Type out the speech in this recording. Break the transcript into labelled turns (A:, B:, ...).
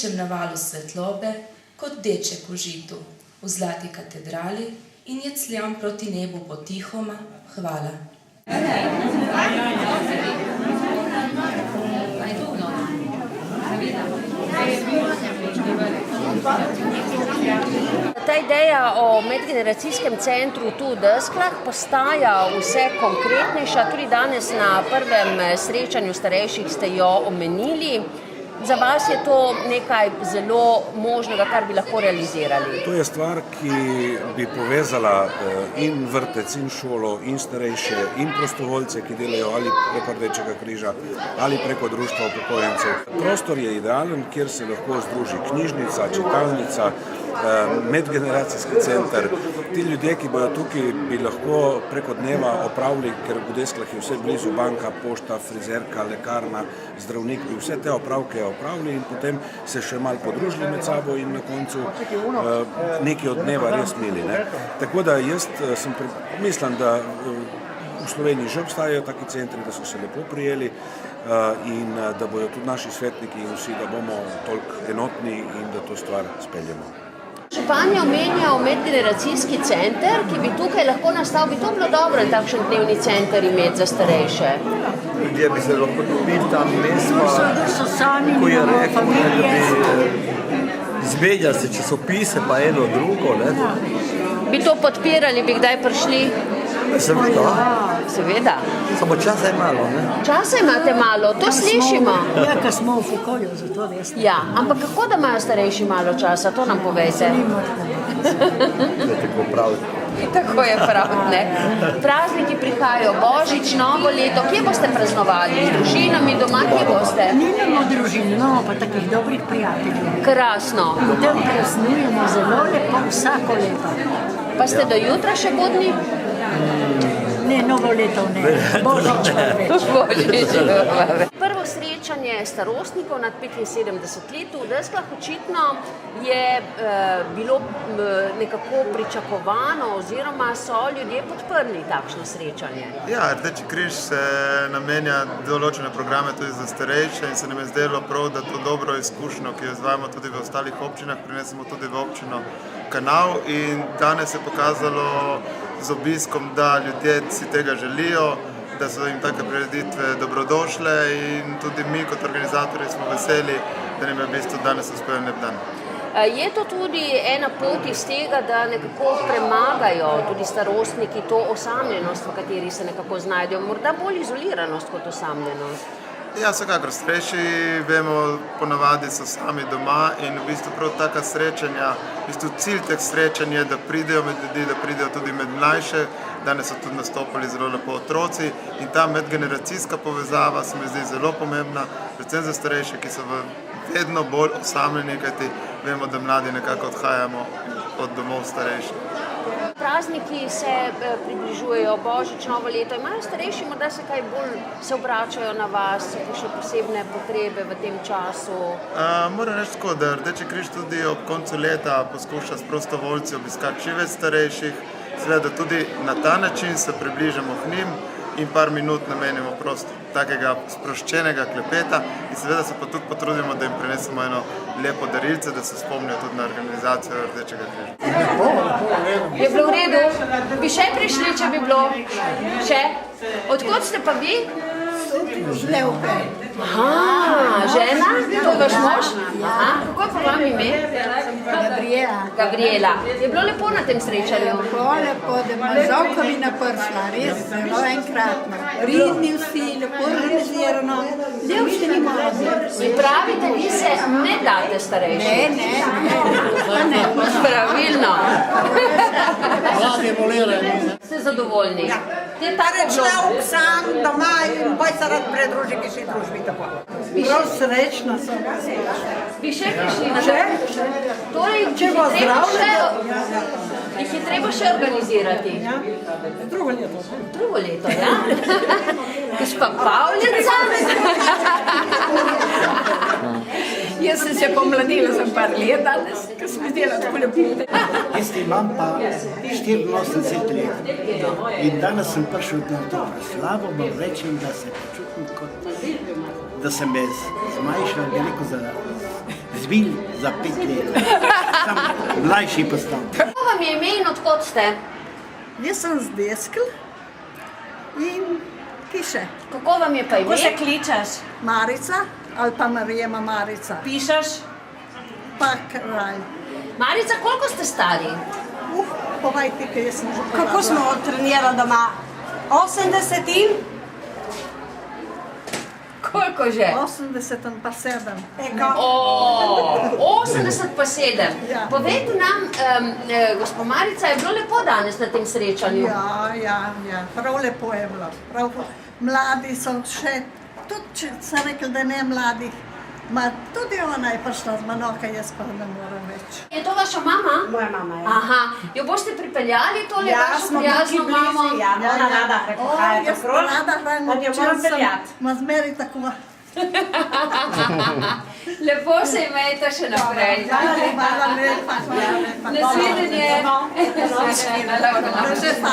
A: največjem navalu svetlobe, kot deček v žitu, v zlati katedrali in jecljam proti nebu potihoma, hvala.
B: Ta ideja o medgeneracijskem centru tu v Desklah postaja vse konkretnejša. Tudi danes na prvem srečanju starejših ste jo omenili. Za vas je to nekaj zelo možnega, kar bi lahko realizirali?
C: To je stvar, ki bi povezala in vrtec, in šolo, in starejše, in prostovoljce, ki delajo ali preko Rdečega križa, ali preko društva upokojencev. Prostor je idealen, kjer se lahko združi knjižnica, čitalnica, medgeneracijski center. Ti ljudje, ki bodo tukaj, bi lahko preko dneva opravili, ker v Desklah je vse blizu, banka, pošta, frizerka, lekarna, zdravnik, bi vse te opravke opravili in potem se še malo podružili med sabo in na koncu nekaj od dneva res imeli. Tako da jaz mislim, da v Sloveniji že obstajajo taki centri, da so se lepo prijeli in da bodo tudi naši svetniki in vsi, da bomo toliko enotni in da to stvar speljemo.
B: Župan je omenjal medgeneracijski center, ki bi tukaj lahko nastal. Bi to bilo dobro, takšen dnevni center imeti za starejše?
D: Ljudje bi se lahko dobili tam mesta, ko je rekel, da bi zvedjali se časopise, pa eno drugo.
B: Bi to podpirali, bi kdaj prišli? Seveda.
D: Samo časa je malo, ne?
B: Časa imate malo, to slišimo.
E: Ja, ko smo v okolju, zato veste.
B: Ja, ampak kako da imajo starejši malo časa, to nam povejte.
D: Je tako prav.
B: Tako je prav, ne? Prazniki prihajajo, Božič, Novo leto, kje boste praznovali? Z družinami, doma, kje boste?
E: Nimamo družin, no, pa takih dobrih prijateljev.
B: Krasno.
E: In tam praznujemo zelo lepo vsako leto.
B: Pa ste do jutra še budni?
E: Ne, Novo leto ne, Božič pa več.
B: Prvo srečanje starostnikov nad 75 let v Desklah očitno je bilo nekako pričakovano oziroma so ljudje podprli takšno srečanje.
F: Ja, Rdeči križ se namenja določene programe tudi za starejše in se nam je zdelo prav, da to dobro izkušnjo, ki jo izvajamo tudi v ostalih občinah, prinesemo tudi v občino Kanal in danes je pokazalo z obiskom, da ljudje si tega želijo, da so jim take prireditve dobrodošle in tudi mi kot organizatorji smo veseli, da nam je v bistvu danes uspel lep dan.
B: Je to tudi ena pot iz tega, da nekako premagajo tudi starostniki to osamljenost, v kateri se nekako znajdejo, morda bolj izoliranost kot osamljenost?
F: Ja, vsekakor, starejši, vemo, ponavadi so sami doma in v bistvu prav taka srečanja, v bistvu cilj teh srečanj je, da pridejo med ljudi, da pridejo tudi med mlajše, danes so tudi nastopili zelo lepo otroci in ta medgeneracijska povezava se mi zdi zelo pomembna, predvsem za starejše, ki so vedno bolj osamljeni, kajti vemo, da mladi nekako odhajamo od domov starejših.
B: Prazniki se približujejo, Božič, Novo leto. Imajo starejši, morda se kaj bolj se obračajo na vas, še posebne potrebe v tem času?
F: Moram reči tako, da Rdeči križ tudi ob koncu leta poskuša s prostovoljci obiskati čim več starejših. Seveda tudi na ta način se približamo k njim in par minut namenimo prosto takega sproščenega klepeta in seveda se pa tudi potrudimo, da jim prinesemo eno lepo darilce, da se spomnijo tudi na organizacijo Rdečega križa.
B: Je bilo v redu? Bi še prišli, če bi bilo? Še? Odkot ste pa vi?
E: Žlevke.
B: Žena? To je vaš mož? Kako je pa vam ime? Gabriela. Je bilo lepo na tem srečanju?
G: Lepo, da ima Zovkovina prišla, res zelo enkratno. Ridni vsi, lepo organizirano, ljubšteni mlazi.
B: In pravite, vi se ne date starejši?
G: Ne.
B: Pravilno.
H: Mladi volirajo.
B: Ste zadovoljni?
G: Človek sam doma in pa se rad predruži, ki še družbi tako. Prav srečno sem.
B: Bi še prišli na to? Torej,
G: Če bo zdravljenje.
B: Jih je treba še organizirati?
G: Drugo leto.
B: Drugo leto, ja? Gospa Pavlica?
G: Jaz sem se pomladila za par let danes, ker sem zdela tako lepo.
H: Jaz imam pa 84 let in danes sem prišel na to proslavo, bom rečem, da se počutim kot, da sem zmanjšal veliko za razvili za 5 let. Sam mlajši postal.
B: Kako vam je ime in odkot ste?
G: Jaz sem z Deskl in Kiše.
B: Kako vam je pa ime?
I: Kako se kličeš?
G: Marica ali pa Marijema Marica.
I: Pišeš?
G: Pa kraj.
B: Marica, koliko ste stari?
G: Povej ti, kaj jaz sem že povedala.
I: Kako smo trenirali doma? 80 in?
B: Koliko že?
G: 80 pa 7.
B: O, 80 pa 7.
G: Ja.
B: Povejte nam, gospod Marica, je bilo lepo danes na tem srečanju?
G: Ja, prav lepo je bilo. Prav, mladi so še, tudi če so rekli, da ne mladih, tudi ona je prišla z mano, kaj jaz pa ne morem več.
B: Je to vaša mama?
I: Moja mama je.
B: Aha, jo boste pripeljali tole vašo
I: smo
B: prijazno
I: tukaj blizu,
B: mamo?
I: ja, ona rada prehaja
G: Jaz
I: okrog,
G: rada hranim,
I: da jo moram peljati.
G: Ma zmeri tako.
B: Lepo se imejte še naprej.
G: Hvala lepa.
B: Nasvidenje.
G: Hvala lepa.